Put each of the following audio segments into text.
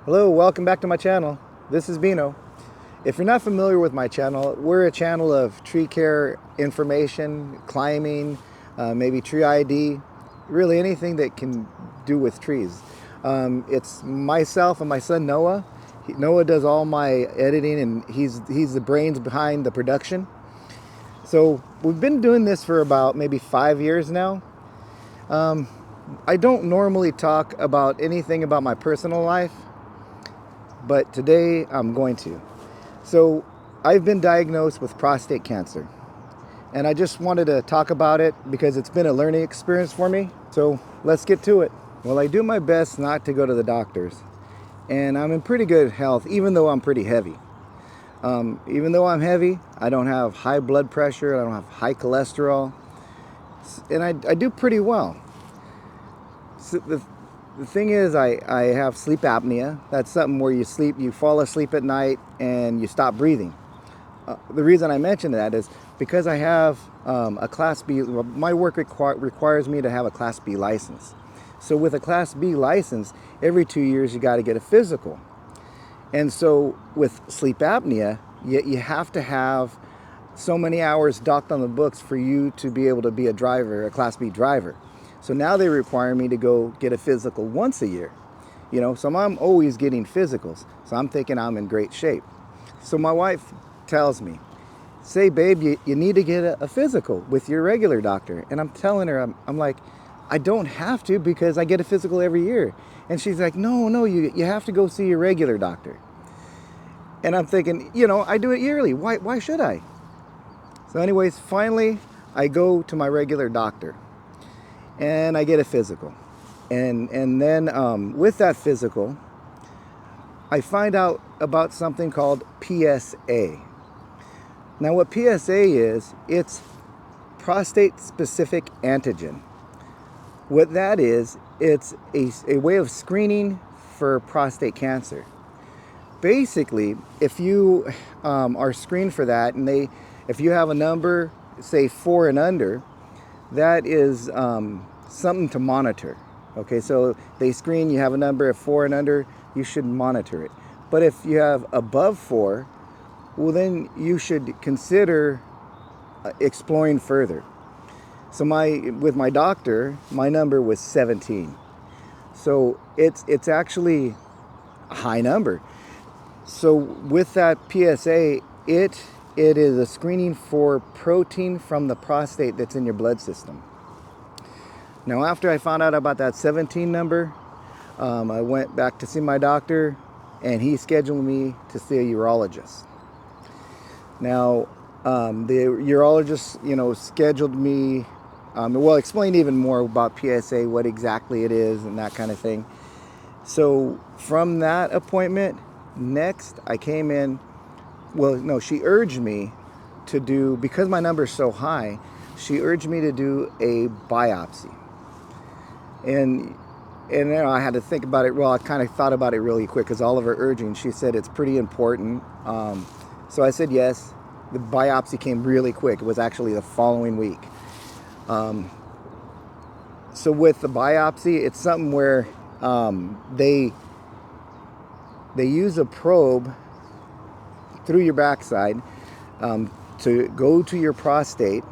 Hello, welcome back to my channel. This is Bino. If you're not familiar with my channel, we're a channel of tree care information, climbing, maybe tree ID, really anything that can do with trees. It's myself and my son Noah. Noah does all my editing, and he's the brains behind the production. So we've been doing this for about maybe 5 years now. I don't normally talk about anything about my personal life, but today I'm going to. So I've been diagnosed with prostate cancer, and I just wanted to talk about it because it's been a learning experience for me. So let's get to it. Well, I do my best not to go to the doctors, and I'm in pretty good health even though I'm pretty heavy. Even though I'm heavy, I don't have high blood pressure, I don't have high cholesterol, and I do pretty well. So the thing is, I have sleep apnea. That's something where you fall asleep at night and you stop breathing. The reason I mention that is because I have a Class B, my work requires me to have a Class B license. So with a Class B license, every 2 years you got to get a physical. And so with sleep apnea, you have to have so many hours docked on the books for you to be able to be a driver, a Class B driver. So now they require me to go get a physical once a year. So I'm always getting physicals. So I'm thinking I'm in great shape. So my wife tells me, say, babe, you need to get a physical with your regular doctor. And I'm telling her, I'm like, I don't have to because I get a physical every year. And she's like, no, you have to go see your regular doctor. And I'm thinking, I do it yearly. Why should I? So anyways, finally, I go to my regular doctor and I get a physical. And then with that physical, I find out about something called PSA. Now what PSA is, it's prostate-specific antigen. What that is, it's a way of screening for prostate cancer. Basically, if you are screened for that, and if you have a number, say 4 and under, that is something to monitor. Okay, so they screen, you have a number of 4 and under, you should monitor it. But if you have above 4, well then you should consider exploring further. So with my doctor, my number was 17. So it's actually a high number. So with that PSA, it is a screening for protein from the prostate that's in your blood system. Now after I found out about that 17 number, I went back to see my doctor, and he scheduled me to see a urologist. Now the urologist, scheduled me, explain even more about PSA, what exactly it is and that kind of thing. So from that appointment, next I came in, she urged me to do, because my number is so high, she urged me to do a biopsy. And I had to think about it. Well, I kind of thought about it really quick because all of her urging, she said it's pretty important. So I said yes. The biopsy came really quick. It was actually the following week. So with the biopsy, it's something where they use a probe through your backside to go to your prostate,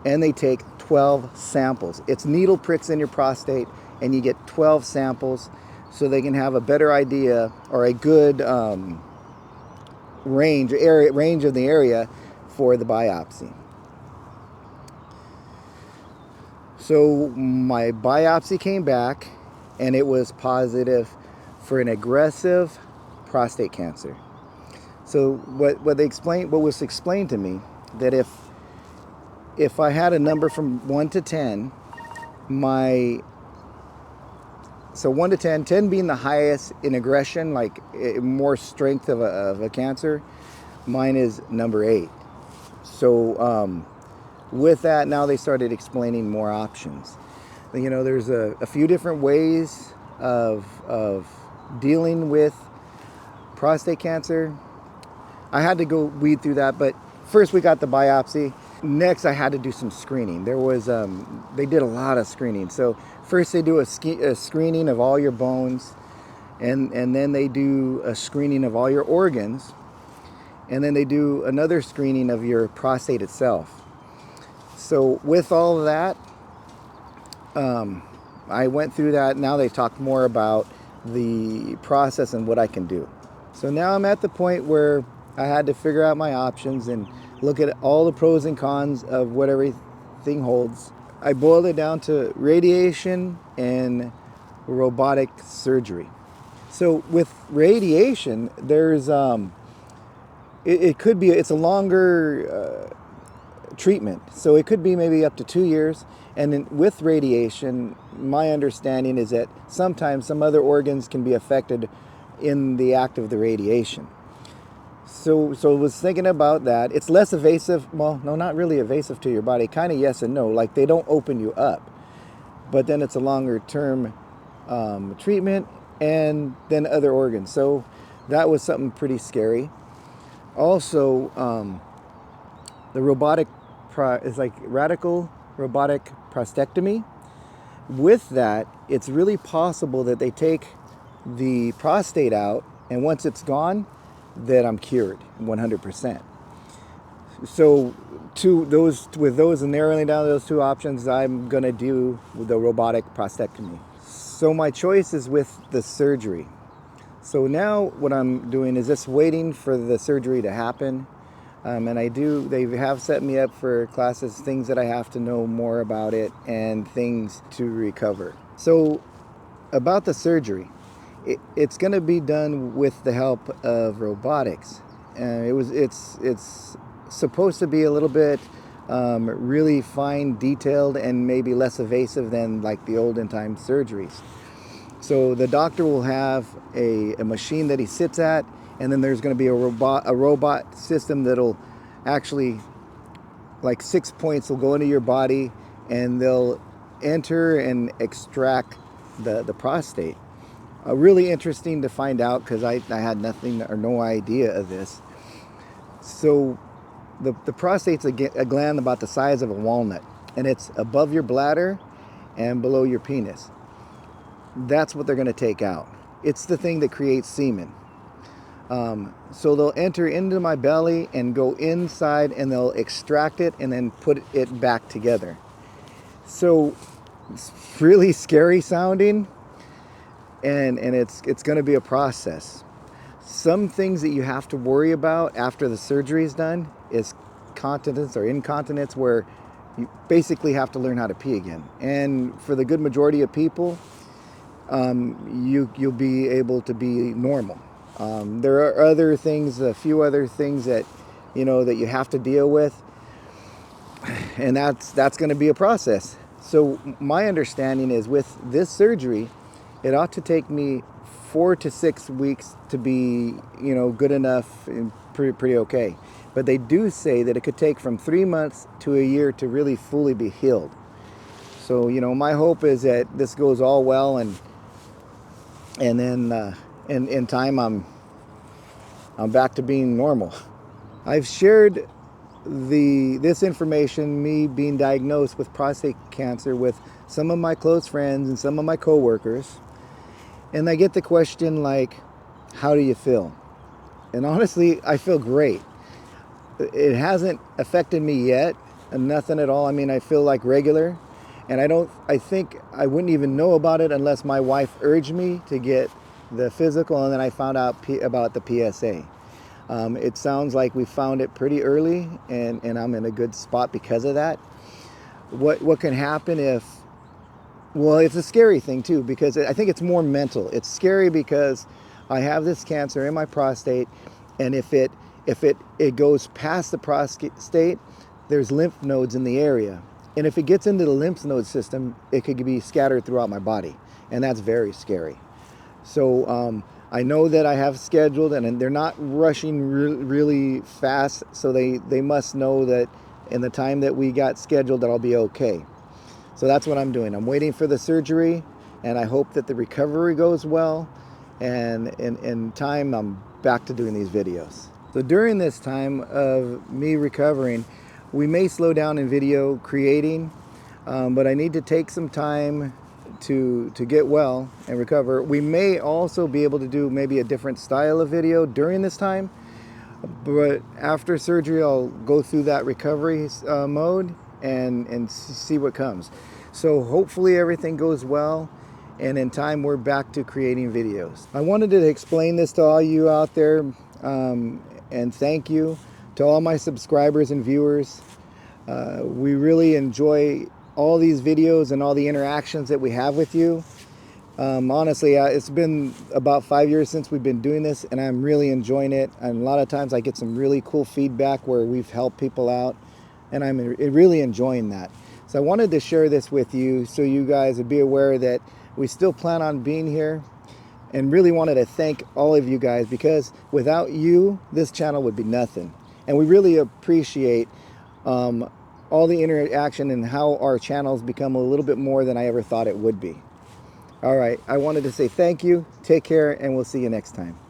and they take 12 samples. It's needle pricks in your prostate, and you get 12 samples so they can have a better idea, or a good range of the area for the biopsy. So my biopsy came back, and it was positive for an aggressive prostate cancer. So what was explained to me, that if I had a number from 1 to 10, 1 to 10, 10 being the highest in aggression, like more strength of a cancer, mine is number 8. So with that, now they started explaining more options. There's a few different ways of dealing with prostate cancer. I had to go weed through that, but first we got the biopsy. Next, I had to do some screening. They did a lot of screening. So first they do a screening of all your bones, and then they do a screening of all your organs, and then they do another screening of your prostate itself. So with all of that, I went through that. Now they talk more about the process and what I can do. So now I'm at the point where I had to figure out my options and look at all the pros and cons of what everything holds. I boiled it down to radiation and robotic surgery. So with radiation, there's it could be, it's a longer treatment. So it could be maybe up to 2 years. And then with radiation, my understanding is that sometimes some other organs can be affected in the act of the radiation. So I was thinking about that. It's less invasive. Well, no, not really invasive to your body. Kind of yes and no. Like they don't open you up. But then it's a longer term treatment and then other organs. So that was something pretty scary. Also, the robotic is like radical robotic prostatectomy. With that, it's really possible that they take the prostate out, and once it's gone, that I'm cured 100%. So with those and narrowing down those two options, I'm gonna do the robotic prostatectomy. So my choice is with the surgery. So now what I'm doing is just waiting for the surgery to happen. And they have set me up for classes, things that I have to know more about it and things to recover. So about the surgery, it's going to be done with the help of robotics. It's supposed to be a little bit really fine detailed and maybe less invasive than like the olden time surgeries. So the doctor will have a machine that he sits at, and then there's going to be a robot system that'll actually, like 6 points will go into your body, and they'll enter and extract the prostate. Really interesting to find out, because I had nothing or no idea of this. So the prostate's a gland about the size of a walnut, and it's above your bladder and below your penis. That's what they're going to take out. It's the thing that creates semen. So they'll enter into my belly and go inside, and they'll extract it and then put it back together. So it's really scary sounding, and it's going to be a process. Some things that you have to worry about after the surgery is done is continence or incontinence, where you basically have to learn how to pee again. And for the good majority of people, you'll be able to be normal. There are a few other things that that you have to deal with, and that's going to be a process. So my understanding is with this surgery, it ought to take me 4 to 6 weeks to be good enough and pretty okay. But they do say that it could take from 3 months to a year to really fully be healed. So my hope is that this goes all well, and then in time I'm back to being normal. I've shared this information, me being diagnosed with prostate cancer, with some of my close friends and some of my coworkers, and I get the question like, how do you feel? And honestly, I feel great. It hasn't affected me yet, and nothing at all. I mean, I feel like regular, and I think I wouldn't even know about it unless my wife urged me to get the physical, and then I found out about the PSA. It sounds like we found it pretty early, and I'm in a good spot because of that. What can happen it's a scary thing too, because I think it's more mental. It's scary because I have this cancer in my prostate, and if it goes past the prostate, there's lymph nodes in the area. And if it gets into the lymph node system, it could be scattered throughout my body, and that's very scary. So I know that I have scheduled, and they're not rushing really fast, so they must know that in the time that we got scheduled that I'll be okay. So that's what I'm doing. I'm waiting for the surgery, and I hope that the recovery goes well, and in time I'm back to doing these videos. So during this time of me recovering, we may slow down in video creating, but I need to take some time to get well and recover. We may also be able to do maybe a different style of video during this time, but after surgery I'll go through that recovery mode and see what comes. So hopefully everything goes well, and in time we're back to creating videos. I wanted to explain this to all you out there, and thank you to all my subscribers and viewers. We really enjoy all these videos and all the interactions that we have with you. Honestly, it's been about 5 years since we've been doing this, and I'm really enjoying it. And a lot of times I get some really cool feedback where we've helped people out, and I'm really enjoying that. So I wanted to share this with you so you guys would be aware that we still plan on being here, and really wanted to thank all of you guys, because without you, this channel would be nothing. And we really appreciate all the interaction and how our channel's become a little bit more than I ever thought it would be. All right, I wanted to say thank you, take care, and we'll see you next time.